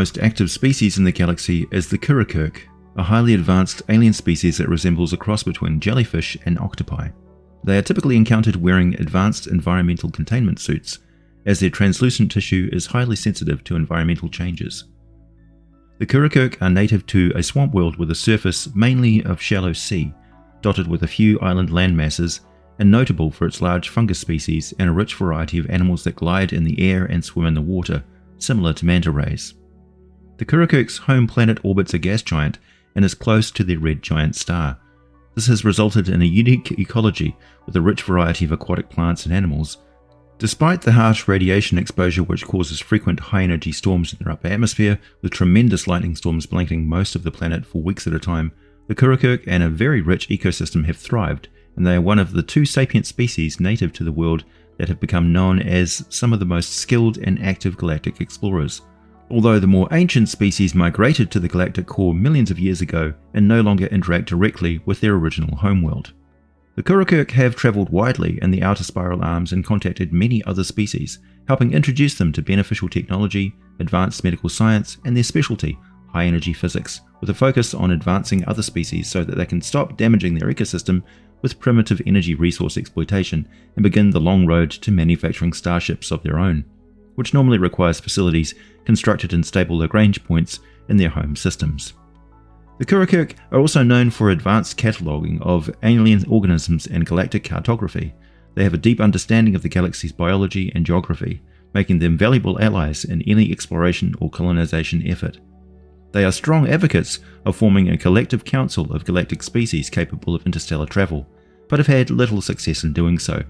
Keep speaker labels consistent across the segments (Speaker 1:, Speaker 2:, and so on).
Speaker 1: most active species in the galaxy is the Kurikurk, a highly advanced alien species that resembles a cross between jellyfish and octopi. They are typically encountered wearing advanced environmental containment suits, as their translucent tissue is highly sensitive to environmental changes. The Kurikurk are native to a swamp world with a surface mainly of shallow sea, dotted with a few island landmasses, and notable for its large fungus species and a rich variety of animals that glide in the air and swim in the water, similar to manta rays. The Kurikurk's home planet orbits a gas giant and is close to their red giant star. This has resulted in a unique ecology with a rich variety of aquatic plants and animals. Despite the harsh radiation exposure which causes frequent high-energy storms in their upper atmosphere, with tremendous lightning storms blanketing most of the planet for weeks at a time, the Kurikurk and a very rich ecosystem have thrived, and they are one of the 2 sapient species native to the world that have become known as some of the most skilled and active galactic explorers. Although the more ancient species migrated to the galactic core millions of years ago and no longer interact directly with their original homeworld. The Kurikurk have travelled widely in the outer spiral arms and contacted many other species, helping introduce them to beneficial technology, advanced medical science, and their specialty, high-energy physics, with a focus on advancing other species so that they can stop damaging their ecosystem with primitive energy resource exploitation and begin the long road to manufacturing starships of their own, which normally requires facilities constructed in stable Lagrange points in their home systems. The Kurikurk are also known for advanced cataloguing of alien organisms and galactic cartography. They have a deep understanding of the galaxy's biology and geography, making them valuable allies in any exploration or colonization effort. They are strong advocates of forming a collective council of galactic species capable of interstellar travel, but have had little success in doing so.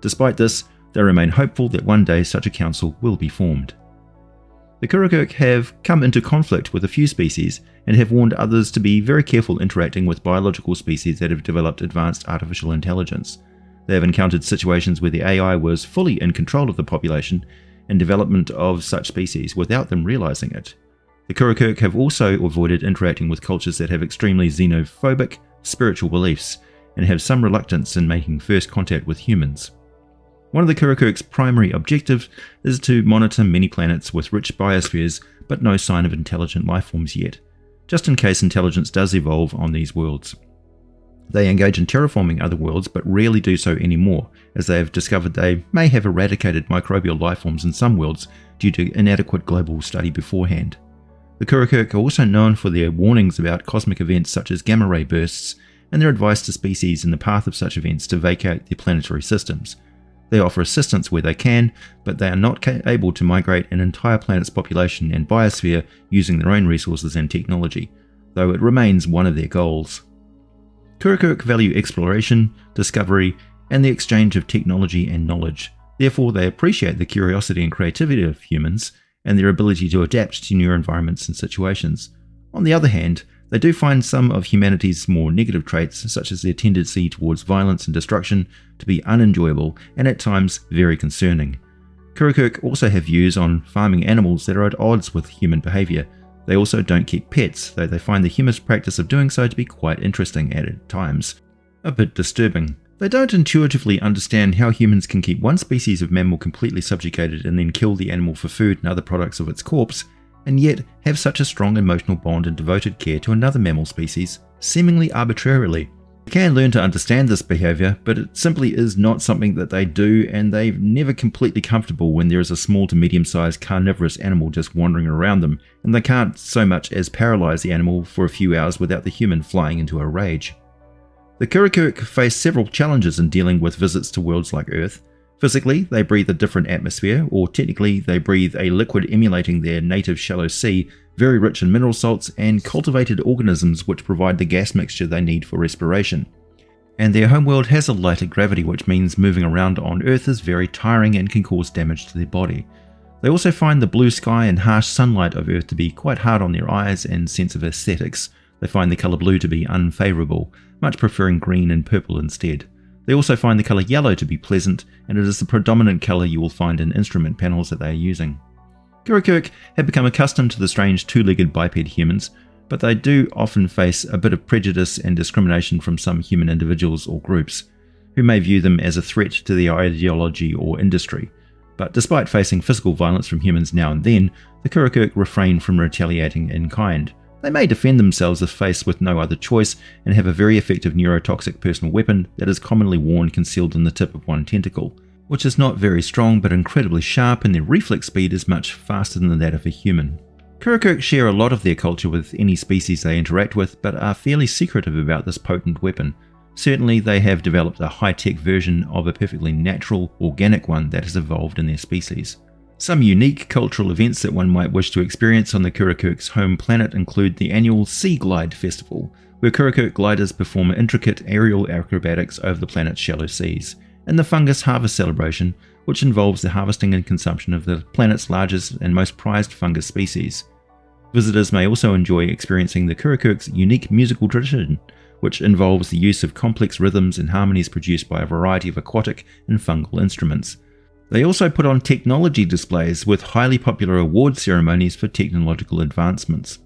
Speaker 1: Despite this, they remain hopeful that one day such a council will be formed. The Kurikurk have come into conflict with a few species and have warned others to be very careful interacting with biological species that have developed advanced artificial intelligence. They have encountered situations where the AI was fully in control of the population and development of such species without them realizing it. The Kurikurk have also avoided interacting with cultures that have extremely xenophobic spiritual beliefs and have some reluctance in making first contact with humans. One of the Kurikurk's primary objectives is to monitor many planets with rich biospheres but no sign of intelligent lifeforms yet, just in case intelligence does evolve on these worlds. They engage in terraforming other worlds but rarely do so anymore, as they have discovered they may have eradicated microbial lifeforms in some worlds due to inadequate global study beforehand. The Kurikurk are also known for their warnings about cosmic events such as gamma ray bursts and their advice to species in the path of such events to vacate their planetary systems. They offer assistance where they can, but they are not able to migrate an entire planet's population and biosphere using their own resources and technology, though it remains one of their goals. Kurikurk value exploration, discovery, and the exchange of technology and knowledge. Therefore, they appreciate the curiosity and creativity of humans and their ability to adapt to new environments and situations. On the other hand, they do find some of humanity's more negative traits, such as their tendency towards violence and destruction, to be unenjoyable and at times very concerning. Kurikurk also have views on farming animals that are at odds with human behaviour. They also don't keep pets, though they find the humanist practice of doing so to be quite interesting at times. A bit disturbing. They don't intuitively understand how humans can keep one species of mammal completely subjugated and then kill the animal for food and other products of its corpse, and yet have such a strong emotional bond and devoted care to another mammal species, seemingly arbitrarily. You can learn to understand this behaviour, but it simply is not something that they do, and they're never completely comfortable when there is a small to medium-sized carnivorous animal just wandering around them, and they can't so much as paralyse the animal for a few hours without the human flying into a rage. The Kurikurk face several challenges in dealing with visits to worlds like Earth. Physically, they breathe a different atmosphere, or technically they breathe a liquid emulating their native shallow sea, very rich in mineral salts and cultivated organisms which provide the gas mixture they need for respiration. And their homeworld has a lighter gravity, which means moving around on Earth is very tiring and can cause damage to their body. They also find the blue sky and harsh sunlight of Earth to be quite hard on their eyes and sense of aesthetics. They find the colour blue to be unfavourable, much preferring green and purple instead. They also find the colour yellow to be pleasant, and it is the predominant colour you will find in instrument panels that they are using. Kurikurk have become accustomed to the strange two-legged biped humans, but they do often face a bit of prejudice and discrimination from some human individuals or groups, who may view them as a threat to their ideology or industry. But despite facing physical violence from humans now and then, the Kurikurk refrain from retaliating in kind. They may defend themselves if faced with no other choice, and have a very effective neurotoxic personal weapon that is commonly worn concealed in the tip of one tentacle, which is not very strong but incredibly sharp, and their reflex speed is much faster than that of a human. Kurikurk share a lot of their culture with any species they interact with, but are fairly secretive about this potent weapon. Certainly they have developed a high-tech version of a perfectly natural, organic one that has evolved in their species. Some unique cultural events that one might wish to experience on the Kurikurk's home planet include the annual Sea Glide Festival, where Kurikurk gliders perform intricate aerial acrobatics over the planet's shallow seas, and the Fungus Harvest Celebration, which involves the harvesting and consumption of the planet's largest and most prized fungus species. Visitors may also enjoy experiencing the Kurikurk's unique musical tradition, which involves the use of complex rhythms and harmonies produced by a variety of aquatic and fungal instruments. They also put on technology displays with highly popular award ceremonies for technological advancements.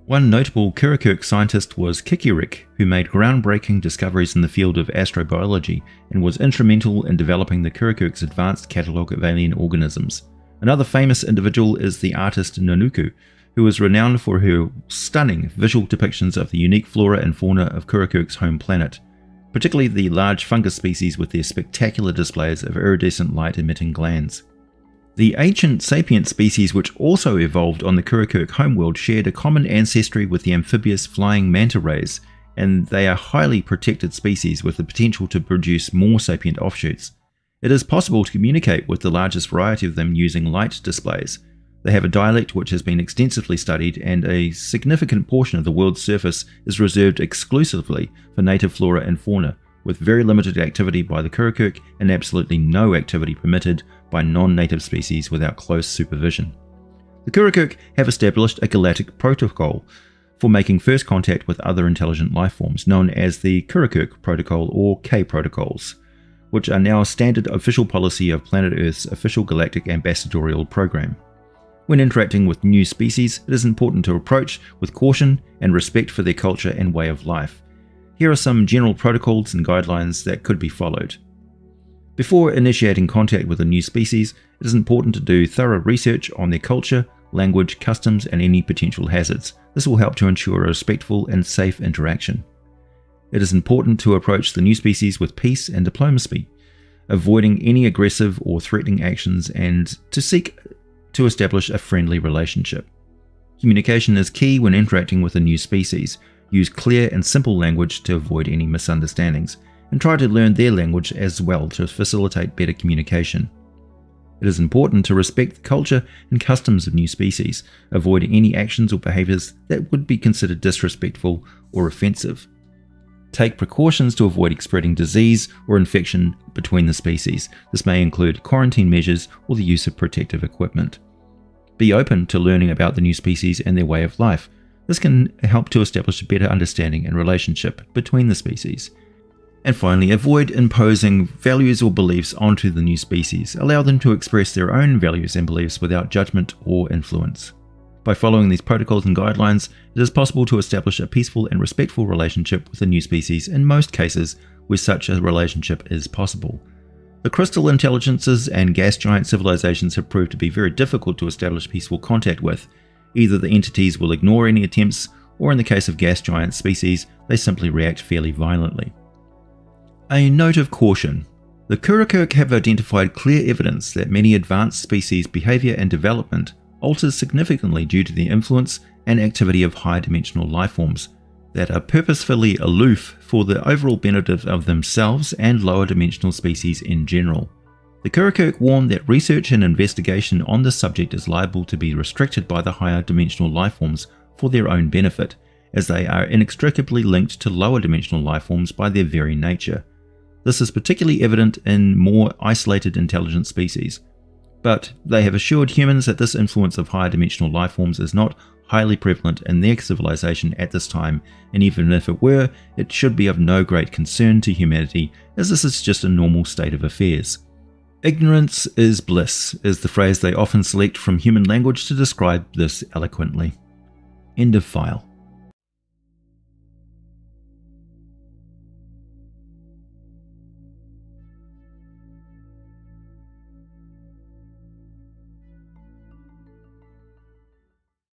Speaker 1: One notable Kurikurk scientist was Kurikurk, who made groundbreaking discoveries in the field of astrobiology and was instrumental in developing the Kurikurk's advanced catalogue of alien organisms. Another famous individual is the artist Nanuku, who is renowned for her stunning visual depictions of the unique flora and fauna of Kurikurk's home planet, particularly the large fungus species with their spectacular displays of iridescent light-emitting glands. The ancient sapient species which also evolved on the Kurikurk homeworld shared a common ancestry with the amphibious flying manta rays, and they are highly protected species with the potential to produce more sapient offshoots. It is possible to communicate with the largest variety of them using light displays. They have a dialect which has been extensively studied, and a significant portion of the world's surface is reserved exclusively for native flora and fauna, with very limited activity by the Kurikurk and absolutely no activity permitted by non-native species without close supervision. The Kurikurk have established a galactic protocol for making first contact with other intelligent life forms, known as the Kurikurk Protocol or K protocols, which are now a standard official policy of planet Earth's official galactic ambassadorial program. When interacting with new species, it is important to approach with caution and respect for their culture and way of life. Here are some general protocols and guidelines that could be followed. Before initiating contact with a new species, it is important to do thorough research on their culture, language, customs, and any potential hazards. This will help to ensure a respectful and safe interaction. It is important to approach the new species with peace and diplomacy, avoiding any aggressive or threatening actions, and to seek to establish a friendly relationship. Communication is key when interacting with a new species. Use clear and simple language to avoid any misunderstandings, and try to learn their language as well to facilitate better communication. It is important to respect the culture and customs of new species, avoiding any actions or behaviors that would be considered disrespectful or offensive. Take precautions to avoid spreading disease or infection between the species. This may include quarantine measures or the use of protective equipment. Be open to learning about the new species and their way of life. This can help to establish a better understanding and relationship between the species. And finally, avoid imposing values or beliefs onto the new species. Allow them to express their own values and beliefs without judgment or influence. By following these protocols and guidelines, it is possible to establish a peaceful and respectful relationship with a new species in most cases where such a relationship is possible. The crystal intelligences and gas giant civilizations have proved to be very difficult to establish peaceful contact with. Either the entities will ignore any attempts, or in the case of gas giant species, they simply react fairly violently. A note of caution. The Kurikurk have identified clear evidence that many advanced species' behavior and development alters significantly due to the influence and activity of high-dimensional lifeforms that are purposefully aloof for the overall benefit of themselves and lower-dimensional species in general. The Kurikurk warn that research and investigation on this subject is liable to be restricted by the higher-dimensional lifeforms for their own benefit, as they are inextricably linked to lower-dimensional lifeforms by their very nature. This is particularly evident in more isolated intelligent species. But they have assured humans that this influence of higher dimensional lifeforms is not highly prevalent in their civilization at this time, and even if it were, it should be of no great concern to humanity, as this is just a normal state of affairs. Ignorance is bliss is the phrase they often select from human language to describe this eloquently. End of file.